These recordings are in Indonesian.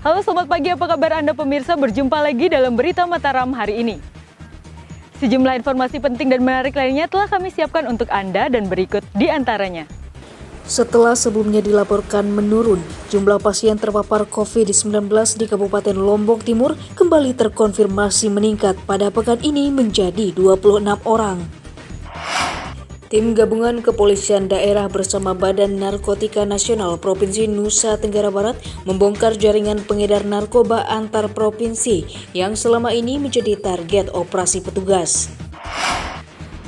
Halo selamat pagi, apa kabar Anda pemirsa? Berjumpa lagi dalam Berita Mataram hari ini. Sejumlah informasi penting dan menarik lainnya telah kami siapkan untuk Anda dan berikut di antaranya. Setelah sebelumnya dilaporkan menurun, jumlah pasien terpapar COVID-19 di Kabupaten Lombok Timur kembali terkonfirmasi meningkat pada pekan ini menjadi 26 orang. Tim gabungan kepolisian daerah bersama Badan Narkotika Nasional Provinsi Nusa Tenggara Barat membongkar jaringan pengedar narkoba antar provinsi yang selama ini menjadi target operasi petugas.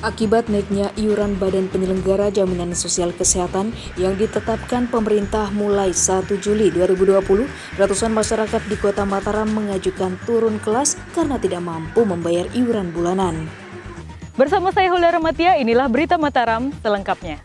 Akibat naiknya iuran Badan Penyelenggara Jaminan Sosial Kesehatan yang ditetapkan pemerintah mulai 1 Juli 2020, ratusan masyarakat di Kota Mataram mengajukan turun kelas karena tidak mampu membayar iuran bulanan. Bersama saya Hulda Ramatia, inilah Berita Mataram selengkapnya.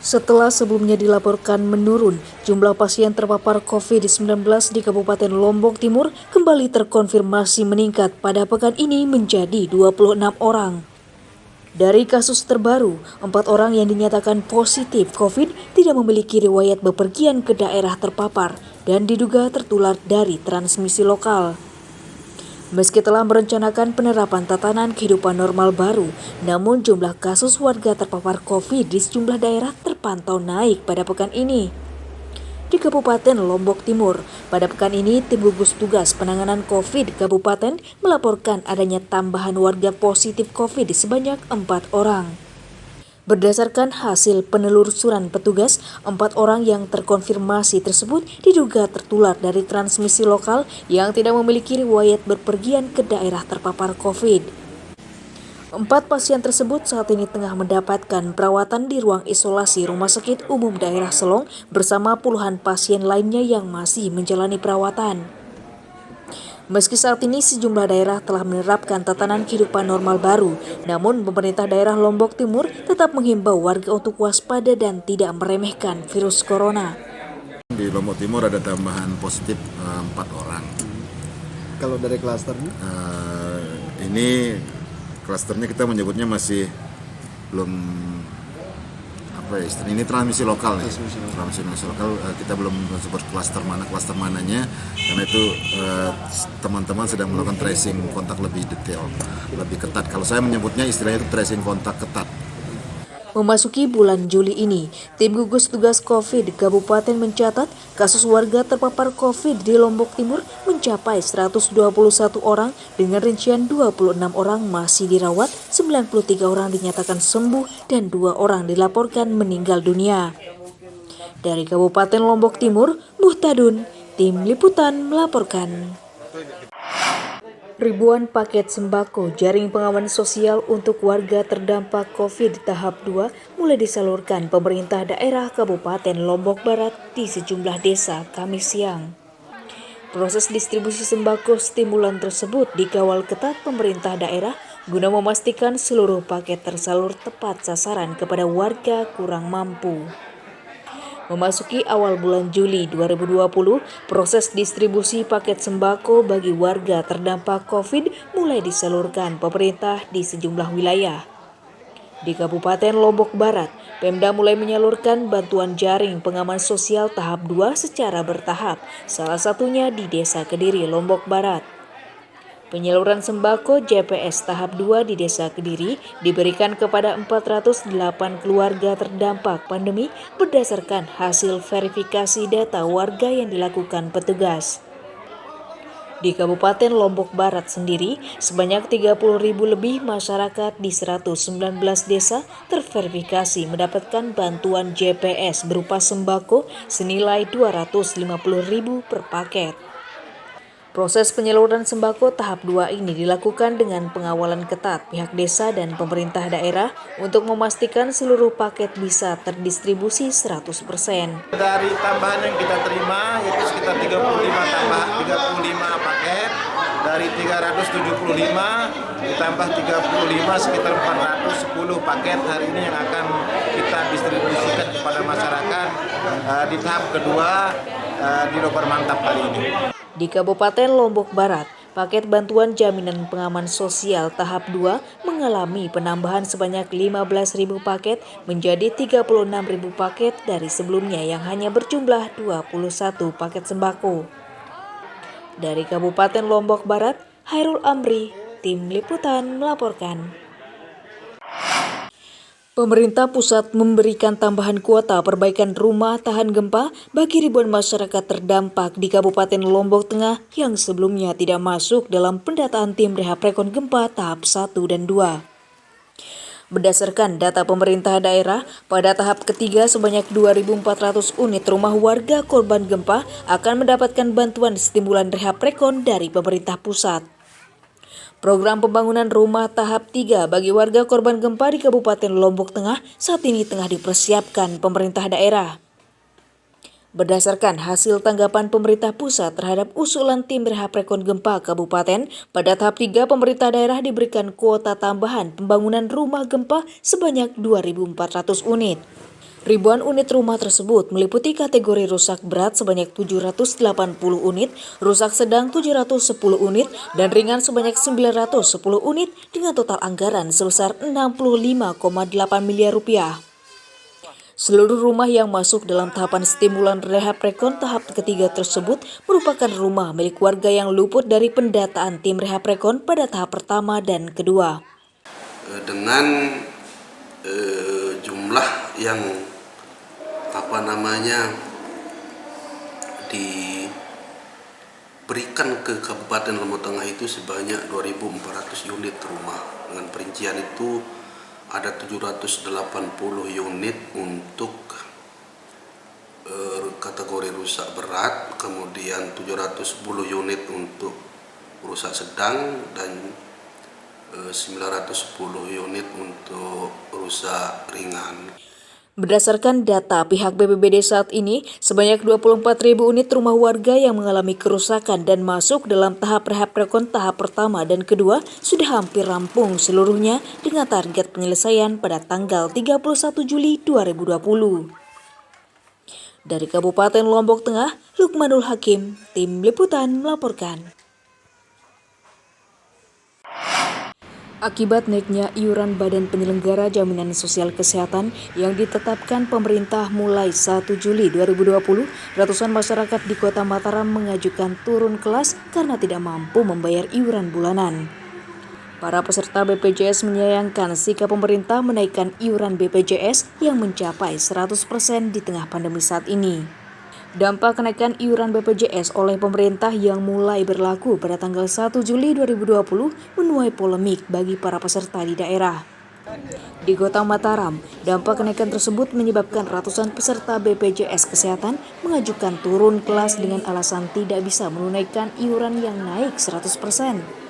Setelah sebelumnya dilaporkan menurun, jumlah pasien terpapar COVID-19 di Kabupaten Lombok Timur kembali terkonfirmasi meningkat pada pekan ini menjadi 26 orang. Dari kasus terbaru, 4 orang yang dinyatakan positif COVID tidak memiliki riwayat bepergian ke daerah terpapar dan diduga tertular dari transmisi lokal. Meski telah merencanakan penerapan tatanan kehidupan normal baru, namun jumlah kasus warga terpapar COVID di sejumlah daerah terpantau naik pada pekan ini. Di Kabupaten Lombok Timur, pada pekan ini tim gugus tugas penanganan COVID Kabupaten melaporkan adanya tambahan warga positif COVID sebanyak 4 orang. Berdasarkan hasil penelusuran petugas, 4 orang yang terkonfirmasi tersebut diduga tertular dari transmisi lokal yang tidak memiliki riwayat berpergian ke daerah terpapar COVID. 4 pasien tersebut saat ini tengah mendapatkan perawatan di ruang isolasi Rumah Sakit Umum Daerah Selong bersama puluhan pasien lainnya yang masih menjalani perawatan. Meski saat ini sejumlah daerah telah menerapkan tatanan kehidupan normal baru, namun pemerintah daerah Lombok Timur tetap menghimbau warga untuk waspada dan tidak meremehkan virus corona. Di Lombok Timur ada tambahan positif 4 orang. Kalau dari klasternya? Ini klasternya kita menyebutnya masih belum ini transmisi lokal nih. Transmisi lokal kita belum sebut klaster mananya karena itu teman-teman sedang melakukan tracing kontak lebih detail, lebih ketat. Kalau saya menyebutnya istilahnya itu tracing kontak ketat. Memasuki bulan Juli ini, tim gugus tugas COVID Kabupaten mencatat kasus warga terpapar COVID di Lombok Timur mencapai 121 orang dengan rincian 26 orang masih dirawat, 93 orang dinyatakan sembuh dan 2 orang dilaporkan meninggal dunia. Dari Kabupaten Lombok Timur, Muhtadun, tim liputan melaporkan. Ribuan paket sembako jaring pengaman sosial untuk warga terdampak COVID tahap 2 mulai disalurkan pemerintah daerah Kabupaten Lombok Barat di sejumlah desa Kamis siang. Proses distribusi sembako stimulan tersebut dikawal ketat pemerintah daerah guna memastikan seluruh paket tersalur tepat sasaran kepada warga kurang mampu. Memasuki awal bulan Juli 2020, proses distribusi paket sembako bagi warga terdampak COVID mulai disalurkan pemerintah di sejumlah wilayah. Di Kabupaten Lombok Barat, Pemda mulai menyalurkan bantuan jaring pengaman sosial tahap 2 secara bertahap, salah satunya di Desa Kediri, Lombok Barat. Penyaluran sembako JPS tahap 2 di Desa Kediri diberikan kepada 408 keluarga terdampak pandemi berdasarkan hasil verifikasi data warga yang dilakukan petugas. Di Kabupaten Lombok Barat sendiri, sebanyak 30.000 lebih masyarakat di 119 desa terverifikasi mendapatkan bantuan JPS berupa sembako senilai 250.000 per paket. Proses penyaluran sembako tahap 2 ini dilakukan dengan pengawalan ketat pihak desa dan pemerintah daerah untuk memastikan seluruh paket bisa terdistribusi 100%. Dari tambahan yang kita terima yaitu sekitar 35 paket, dari 375 ditambah 35 sekitar 410 paket hari ini yang akan kita distribusikan kepada masyarakat di tahap kedua di Lobar Mantap kali ini. Di Kabupaten Lombok Barat, paket bantuan jaminan pengaman sosial tahap 2 mengalami penambahan sebanyak 15.000 paket menjadi 36.000 paket dari sebelumnya yang hanya berjumlah 21 paket sembako. Dari Kabupaten Lombok Barat, Hairul Amri, Tim Liputan melaporkan. Pemerintah pusat memberikan tambahan kuota perbaikan rumah tahan gempa bagi ribuan masyarakat terdampak di Kabupaten Lombok Tengah yang sebelumnya tidak masuk dalam pendataan tim rehab rekon gempa tahap 1 dan 2. Berdasarkan data pemerintah daerah, pada tahap ketiga sebanyak 2.400 unit rumah warga korban gempa akan mendapatkan bantuan stimulan rehab rekon dari pemerintah pusat. Program pembangunan rumah tahap 3 bagi warga korban gempa di Kabupaten Lombok Tengah saat ini tengah dipersiapkan pemerintah daerah. Berdasarkan hasil tanggapan pemerintah pusat terhadap usulan tim rehab rekon gempa kabupaten, pada tahap 3 pemerintah daerah diberikan kuota tambahan pembangunan rumah gempa sebanyak 2.400 unit. Ribuan unit rumah tersebut meliputi kategori rusak berat sebanyak 780 unit, rusak sedang 710 unit, dan ringan sebanyak 910 unit dengan total anggaran sebesar 65,8 miliar rupiah. Seluruh rumah yang masuk dalam tahapan stimulan rehab rekon tahap ketiga tersebut merupakan rumah milik warga yang luput dari pendataan tim rehab rekon pada tahap pertama dan kedua. Dengan jumlah yang diberikan ke Kabupaten Lombok Tengah itu sebanyak 2.400 unit rumah. Dengan perincian itu ada 780 unit untuk kategori rusak berat, kemudian 710 unit untuk rusak sedang, dan 910 unit untuk rusak ringan. Berdasarkan data pihak BPBD saat ini, sebanyak 24.000 unit rumah warga yang mengalami kerusakan dan masuk dalam tahap rehab rekon tahap pertama dan kedua sudah hampir rampung seluruhnya dengan target penyelesaian pada tanggal 31 Juli 2020. Dari Kabupaten Lombok Tengah, Lukmanul Hakim, Tim Liputan melaporkan. Akibat naiknya iuran Badan Penyelenggara Jaminan Sosial Kesehatan yang ditetapkan pemerintah mulai 1 Juli 2020, ratusan masyarakat di Kota Mataram mengajukan turun kelas karena tidak mampu membayar iuran bulanan. Para peserta BPJS menyayangkan sikap pemerintah menaikkan iuran BPJS yang mencapai 100% di tengah pandemi saat ini. Dampak kenaikan iuran BPJS oleh pemerintah yang mulai berlaku pada tanggal 1 Juli 2020 menuai polemik bagi para peserta di daerah. Di Kota Mataram, dampak kenaikan tersebut menyebabkan ratusan peserta BPJS Kesehatan mengajukan turun kelas dengan alasan tidak bisa menunaikan iuran yang naik 100%.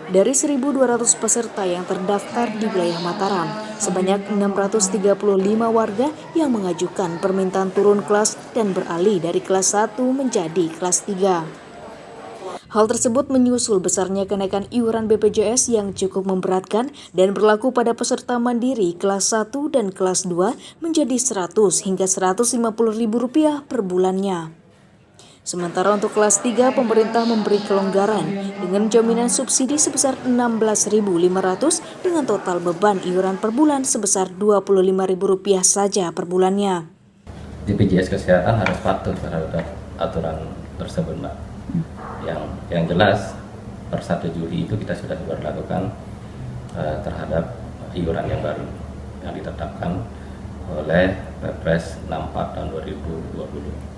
Dari 1.200 peserta yang terdaftar di wilayah Mataram, sebanyak 635 warga yang mengajukan permintaan turun kelas dan beralih dari kelas 1 menjadi kelas 3. Hal tersebut menyusul besarnya kenaikan iuran BPJS yang cukup memberatkan dan berlaku pada peserta mandiri kelas 1 dan kelas 2 menjadi 100 hingga Rp150.000 per bulannya. Sementara untuk kelas 3, pemerintah memberi kelonggaran dengan jaminan subsidi sebesar Rp16.500 dengan total beban iuran per bulan sebesar Rp25.000 saja per bulannya. BPJS Kesehatan harus patuh terhadap aturan tersebut, Mbak. Yang jelas per 1 Juli itu kita sudah berlakukan terhadap iuran yang baru yang ditetapkan oleh Perpres 64 tahun 2020.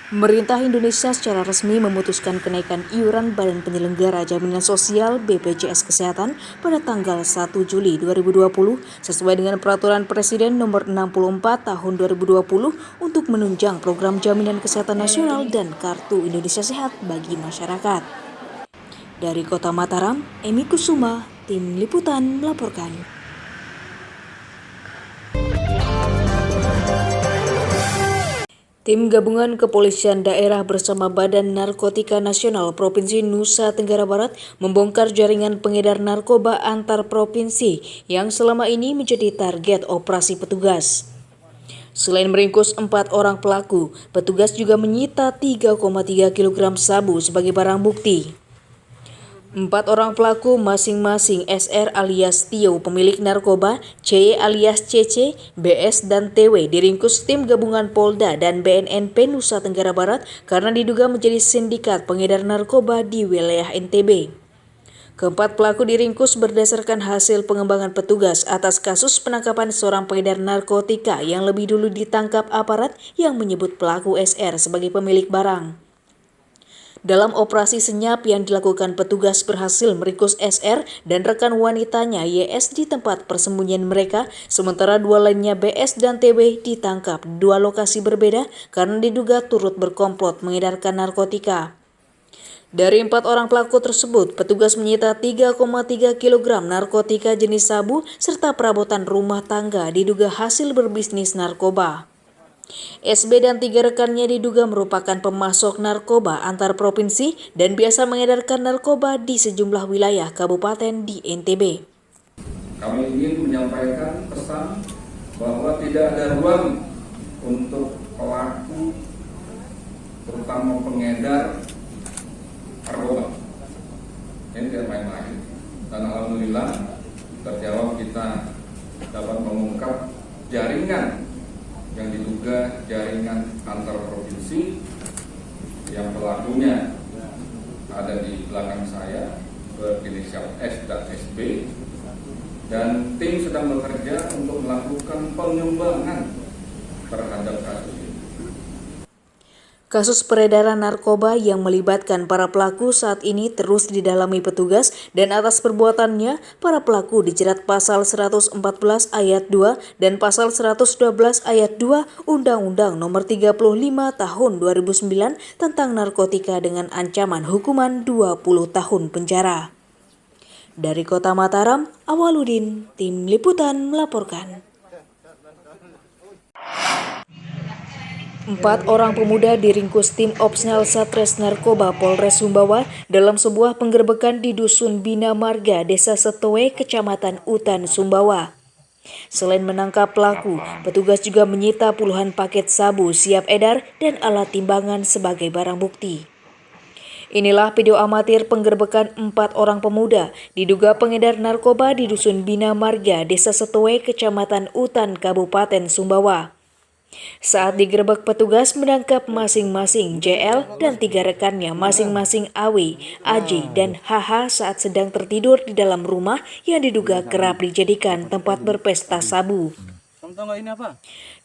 Pemerintah Indonesia secara resmi memutuskan kenaikan iuran Badan Penyelenggara Jaminan Sosial BPJS Kesehatan pada tanggal 1 Juli 2020 sesuai dengan Peraturan Presiden Nomor 64 Tahun 2020 untuk menunjang program jaminan kesehatan nasional dan Kartu Indonesia Sehat bagi masyarakat. Dari Kota Mataram, Emi Kusuma, Tim Liputan melaporkan. Tim Gabungan Kepolisian Daerah bersama Badan Narkotika Nasional Provinsi Nusa Tenggara Barat membongkar jaringan pengedar narkoba antar provinsi yang selama ini menjadi target operasi petugas. Selain meringkus 4 orang pelaku, petugas juga menyita 3,3 kg sabu sebagai barang bukti. 4 orang pelaku masing-masing SR alias Tio pemilik narkoba, CY alias CC, BS dan TW diringkus tim gabungan Polda dan BNNP Nusa Tenggara Barat karena diduga menjadi sindikat pengedar narkoba di wilayah NTB. Keempat pelaku diringkus berdasarkan hasil pengembangan petugas atas kasus penangkapan seorang pengedar narkotika yang lebih dulu ditangkap aparat yang menyebut pelaku SR sebagai pemilik barang. Dalam operasi senyap yang dilakukan petugas berhasil meringkus SR dan rekan wanitanya YS di tempat persembunyian mereka, sementara dua lainnya BS dan TW ditangkap di dua lokasi berbeda karena diduga turut berkomplot mengedarkan narkotika. Dari 4 orang pelaku tersebut, petugas menyita 3,3 kg narkotika jenis sabu serta perabotan rumah tangga diduga hasil berbisnis narkoba. SB dan 3 rekannya diduga merupakan pemasok narkoba antar provinsi dan biasa mengedarkan narkoba di sejumlah wilayah kabupaten di NTB. Kami ingin menyampaikan pesan bahwa tidak ada ruang untuk pelaku, terutama pengedar narkoba. Ini tidak main-main. Dan alhamdulillah terjawab, kita dapat mengungkap jaringan yang diduga jaringan antar provinsi yang pelakunya ada di belakang saya berinisial S dan SB, dan tim sedang bekerja untuk melakukan pengembangan terhadap kasus ini. Kasus peredaran narkoba yang melibatkan para pelaku saat ini terus didalami petugas dan atas perbuatannya para pelaku dijerat pasal 114 ayat 2 dan pasal 112 ayat 2 Undang-Undang Nomor 35 Tahun 2009 tentang narkotika dengan ancaman hukuman 20 tahun penjara. Dari Kota Mataram, Awaludin, Tim Liputan melaporkan. 4 orang pemuda diringkus tim Opsnal Satres Narkoba Polres Sumbawa dalam sebuah penggerbekan di Dusun Bina Marga, Desa Setowe, Kecamatan Utan, Sumbawa. Selain menangkap pelaku, petugas juga menyita puluhan paket sabu siap edar dan alat timbangan sebagai barang bukti. Inilah video amatir penggerbekan 4 orang pemuda diduga pengedar narkoba di Dusun Bina Marga, Desa Setowe, Kecamatan Utan, Kabupaten Sumbawa. Saat digerebek, petugas menangkap masing-masing JL dan 3 rekannya masing-masing AW, AJ, dan HH saat sedang tertidur di dalam rumah yang diduga kerap dijadikan tempat berpesta sabu.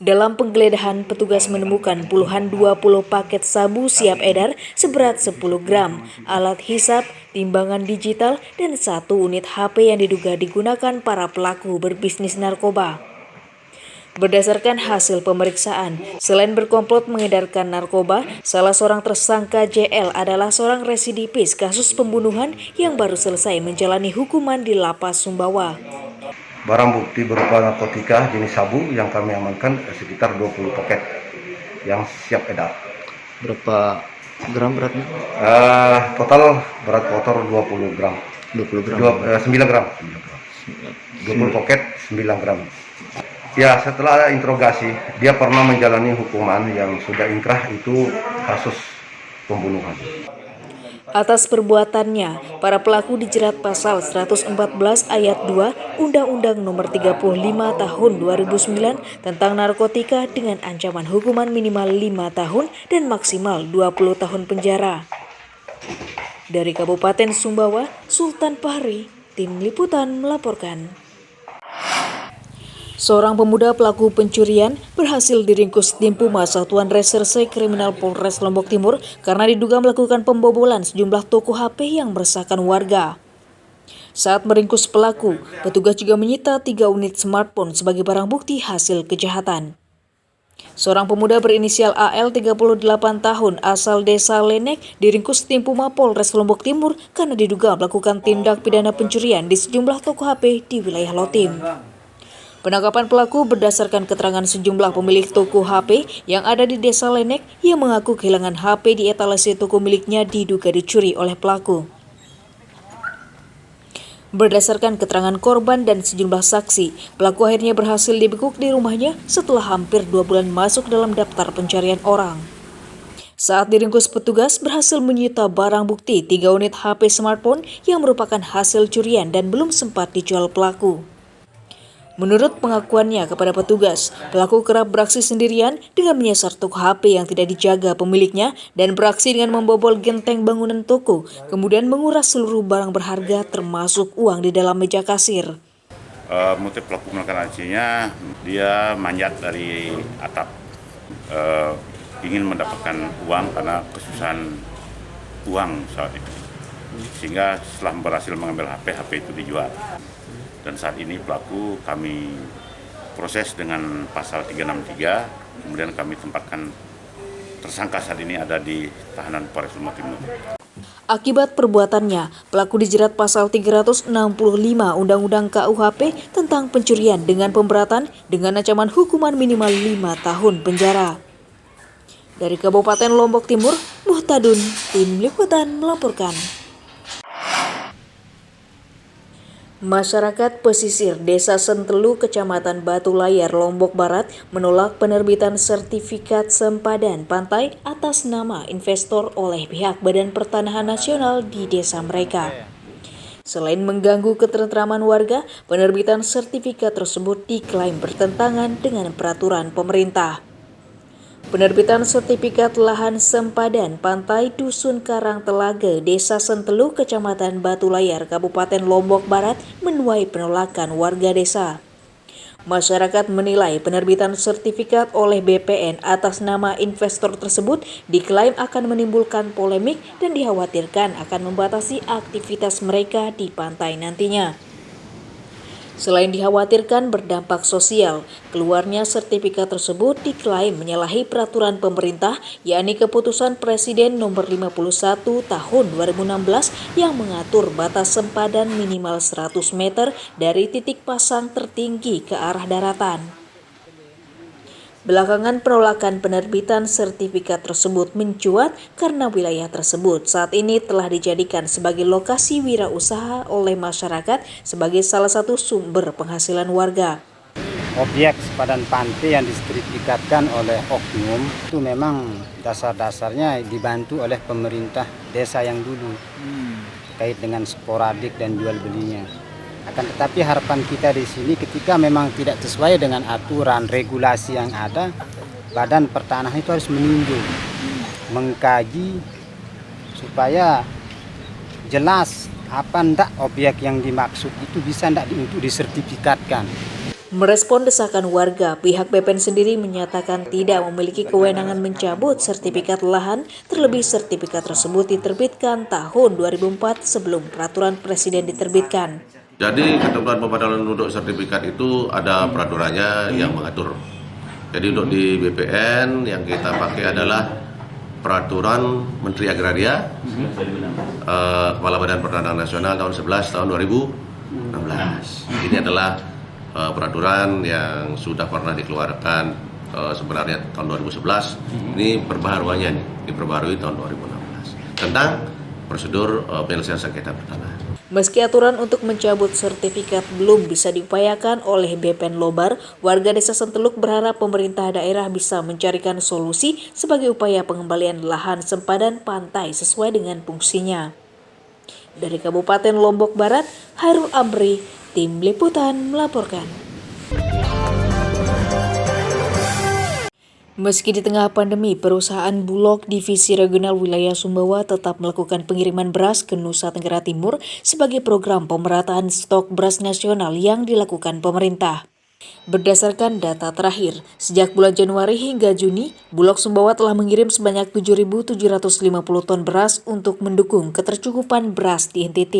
Dalam penggeledahan, petugas menemukan puluhan 20 paket sabu siap edar seberat 10 gram, alat hisap, timbangan digital, dan 1 unit HP yang diduga digunakan para pelaku berbisnis narkoba. Berdasarkan hasil pemeriksaan, selain berkomplot mengedarkan narkoba, salah seorang tersangka JL adalah seorang residivis kasus pembunuhan yang baru selesai menjalani hukuman di Lapas Sumbawa. Barang bukti berupa narkotika jenis sabu yang kami amankan sekitar 20 paket yang siap edar. Berapa gram beratnya? Total berat kotor 20 gram. 20 gram? 9 gram. 20 paket 9 gram. Ya, setelah interogasi, dia pernah menjalani hukuman yang sudah inkrah, itu kasus pembunuhan. Atas perbuatannya, para pelaku dijerat pasal 114 ayat 2 Undang-Undang Nomor 35 Tahun 2009 tentang narkotika dengan ancaman hukuman minimal 5 tahun dan maksimal 20 tahun penjara. Dari Kabupaten Sumbawa, Sultan Fahri, Tim Liputan melaporkan. Seorang pemuda pelaku pencurian berhasil diringkus tim Puma Satuan Reserse Kriminal Polres Lombok Timur karena diduga melakukan pembobolan sejumlah toko HP yang meresahkan warga. Saat meringkus pelaku, petugas juga menyita 3 unit smartphone sebagai barang bukti hasil kejahatan. Seorang pemuda berinisial AL 38 tahun asal Desa Lenek diringkus tim Puma Polres Lombok Timur karena diduga melakukan tindak pidana pencurian di sejumlah toko HP di wilayah Lotim. Penangkapan pelaku berdasarkan keterangan sejumlah pemilik toko HP yang ada di Desa Lenek yang mengaku kehilangan HP di etalase toko miliknya diduga dicuri oleh pelaku. Berdasarkan keterangan korban dan sejumlah saksi, pelaku akhirnya berhasil dibekuk di rumahnya setelah hampir 2 bulan masuk dalam daftar pencarian orang. Saat diringkus petugas, berhasil menyita barang bukti 3 unit HP smartphone yang merupakan hasil curian dan belum sempat dijual pelaku. Menurut pengakuannya kepada petugas, pelaku kerap beraksi sendirian dengan menyasar toko HP yang tidak dijaga pemiliknya dan beraksi dengan membobol genteng bangunan toko, kemudian menguras seluruh barang berharga termasuk uang di dalam meja kasir. Motif pelaku melakukan aksinya, dia manjat dari atap, ingin mendapatkan uang karena kesusahan uang saat itu. Sehingga setelah berhasil mengambil HP itu dijual. Dan saat ini pelaku kami proses dengan pasal 363, kemudian kami tempatkan tersangka saat ini ada di tahanan Polres Lombok Timur. Akibat perbuatannya, pelaku dijerat pasal 365 Undang-Undang KUHP tentang pencurian dengan pemberatan dengan ancaman hukuman minimal 5 tahun penjara. Dari Kabupaten Lombok Timur, Muhtadun, Tim Liputan melaporkan. Masyarakat pesisir Desa Sentelu, Kecamatan Batu Layar, Lombok Barat menolak penerbitan sertifikat sempadan pantai atas nama investor oleh pihak Badan Pertanahan Nasional di desa mereka. Selain mengganggu ketentraman warga, penerbitan sertifikat tersebut diklaim bertentangan dengan peraturan pemerintah. Penerbitan sertifikat lahan sempadan pantai Dusun Karang Telaga, Desa Sentelu, Kecamatan Batu Layar, Kabupaten Lombok Barat menuai penolakan warga desa. Masyarakat menilai penerbitan sertifikat oleh BPN atas nama investor tersebut diklaim akan menimbulkan polemik dan dikhawatirkan akan membatasi aktivitas mereka di pantai nantinya. Selain dikhawatirkan berdampak sosial, keluarnya sertifikat tersebut diklaim menyalahi peraturan pemerintah, yakni Keputusan Presiden Nomor 51 Tahun 2016 yang mengatur batas sempadan minimal 100 meter dari titik pasang tertinggi ke arah daratan. Belakangan penolakan penerbitan sertifikat tersebut mencuat karena wilayah tersebut saat ini telah dijadikan sebagai lokasi wirausaha oleh masyarakat sebagai salah satu sumber penghasilan warga. Objek sempadan pantai yang disertifikatkan oleh oknum itu memang dasar-dasarnya dibantu oleh pemerintah desa yang dulu terkait dengan sporadik dan jual belinya. Akan tetapi harapan kita di sini ketika memang tidak sesuai dengan aturan regulasi yang ada, Badan Pertanahan itu harus meninjau, mengkaji supaya jelas apa ndak objek yang dimaksud itu bisa ndak untuk disertifikatkan. Merespon desakan warga, pihak BPN sendiri menyatakan tidak memiliki kewenangan mencabut sertifikat lahan, terlebih sertifikat tersebut diterbitkan tahun 2004 sebelum peraturan presiden diterbitkan. Jadi ketentuan pembatalan untuk sertifikat itu ada peraturannya yang mengatur. Jadi untuk di BPN yang kita pakai adalah peraturan Menteri Agraria, Kepala Badan Pertanahan Nasional tahun 11 tahun 2016. Ini adalah peraturan yang sudah pernah dikeluarkan sebenarnya tahun 2011. Ini perbaharuannya nih, diperbarui tahun 2016 tentang prosedur penyelesaian sengketa pertanahan. Meski aturan untuk mencabut sertifikat belum bisa diupayakan oleh BPN Lobar, warga desa Senteluk berharap pemerintah daerah bisa mencarikan solusi sebagai upaya pengembalian lahan sempadan pantai sesuai dengan fungsinya. Dari Kabupaten Lombok Barat, Hairul Amri, Tim Liputan melaporkan. Meski di tengah pandemi, perusahaan Bulog Divisi Regional Wilayah Sumbawa tetap melakukan pengiriman beras ke Nusa Tenggara Timur sebagai program pemerataan stok beras nasional yang dilakukan pemerintah. Berdasarkan data terakhir, sejak bulan Januari hingga Juni, Bulog Sumbawa telah mengirim sebanyak 7.750 ton beras untuk mendukung ketercukupan beras di NTT.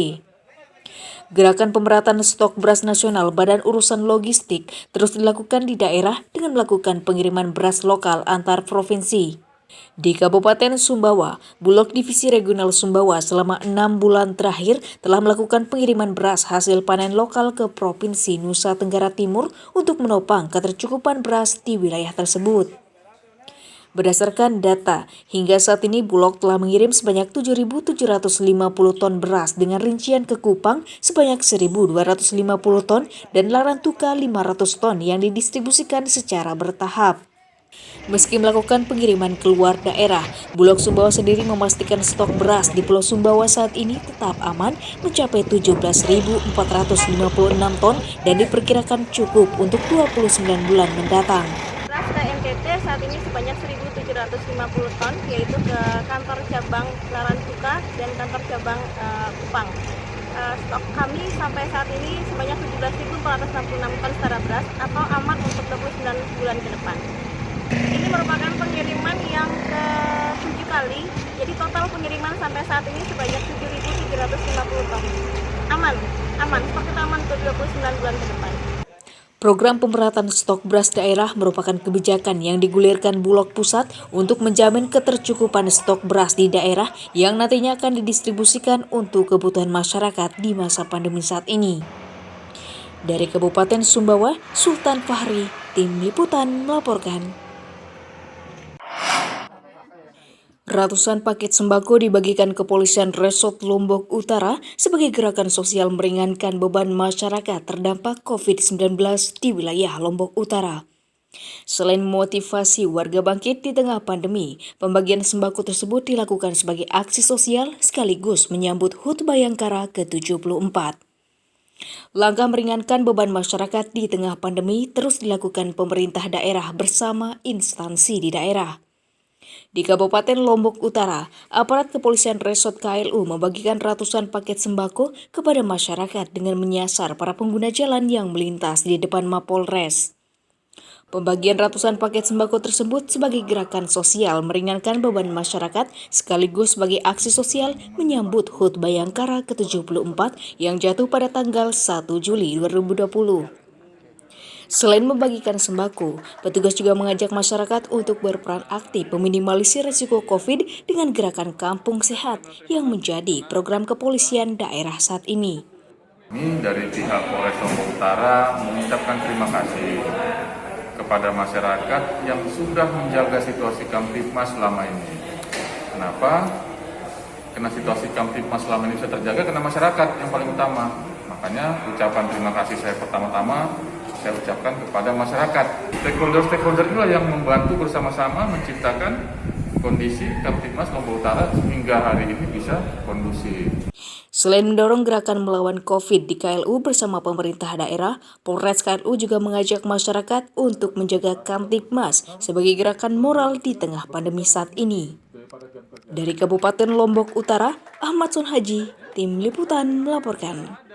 Gerakan pemerataan stok beras nasional Badan Urusan Logistik terus dilakukan di daerah dengan melakukan pengiriman beras lokal antar provinsi. Di Kabupaten Sumbawa, Bulog Divisi Regional Sumbawa selama 6 bulan terakhir telah melakukan pengiriman beras hasil panen lokal ke Provinsi Nusa Tenggara Timur untuk menopang ketercukupan beras di wilayah tersebut. Berdasarkan data, hingga saat ini Bulog telah mengirim sebanyak 7.750 ton beras dengan rincian ke Kupang sebanyak 1.250 ton dan Larantuka 500 ton yang didistribusikan secara bertahap. Meski melakukan pengiriman keluar daerah, Bulog Sumbawa sendiri memastikan stok beras di Pulau Sumbawa saat ini tetap aman mencapai 17.456 ton dan diperkirakan cukup untuk 29 bulan mendatang. Beras ke NTT saat ini sebanyak 1.750 ton, yaitu ke kantor cabang Larantuka dan kantor cabang Kupang. Stok kami sampai saat ini sebanyak 17.466 ton setara beras atau aman untuk 29 bulan ke depan. Ini merupakan pengiriman yang ke-7 kali, jadi total pengiriman sampai saat ini sebanyak 7.750 ton. Aman, stok kita aman untuk 29 bulan ke depan. Program pemerataan stok beras daerah merupakan kebijakan yang digulirkan Bulog Pusat untuk menjamin ketercukupan stok beras di daerah yang nantinya akan didistribusikan untuk kebutuhan masyarakat di masa pandemi saat ini. Dari Kabupaten Sumbawa, Sultan Fahri, Tim Liputan melaporkan. Ratusan paket sembako dibagikan Kepolisian Resort Lombok Utara sebagai gerakan sosial meringankan beban masyarakat terdampak COVID-19 di wilayah Lombok Utara. Selain memotivasi warga bangkit di tengah pandemi, pembagian sembako tersebut dilakukan sebagai aksi sosial sekaligus menyambut HUT Bayangkara ke-74. Langkah meringankan beban masyarakat di tengah pandemi terus dilakukan pemerintah daerah bersama instansi di daerah. Di Kabupaten Lombok Utara, aparat Kepolisian Resort KLU membagikan ratusan paket sembako kepada masyarakat dengan menyasar para pengguna jalan yang melintas di depan Mapolres. Pembagian ratusan paket sembako tersebut sebagai gerakan sosial meringankan beban masyarakat sekaligus sebagai aksi sosial menyambut HUT Bayangkara ke-74 yang jatuh pada tanggal 1 Juli 2020. Selain membagikan sembako, petugas juga mengajak masyarakat untuk berperan aktif meminimalisir risiko COVID dengan gerakan Kampung Sehat yang menjadi program kepolisian daerah saat ini. Kami dari pihak Polres Lombok Utara mengucapkan terima kasih kepada masyarakat yang sudah menjaga situasi Kamtipmas selama ini. Kenapa? Karena situasi Kamtipmas selama ini bisa terjaga karena masyarakat yang paling utama. Makanya ucapan terima kasih saya pertama-tama saya ucapkan kepada masyarakat. Stakeholder inilah yang membantu bersama-sama menciptakan kondisi Kamtipmas Lombok Utara hingga hari ini bisa kondusif. Selain mendorong gerakan melawan COVID di KLU bersama pemerintah daerah, Polres KLU juga mengajak masyarakat untuk menjaga Kamtipmas sebagai gerakan moral di tengah pandemi saat ini. Dari Kabupaten Lombok Utara, Ahmad Sonhaji, Tim Liputan melaporkan.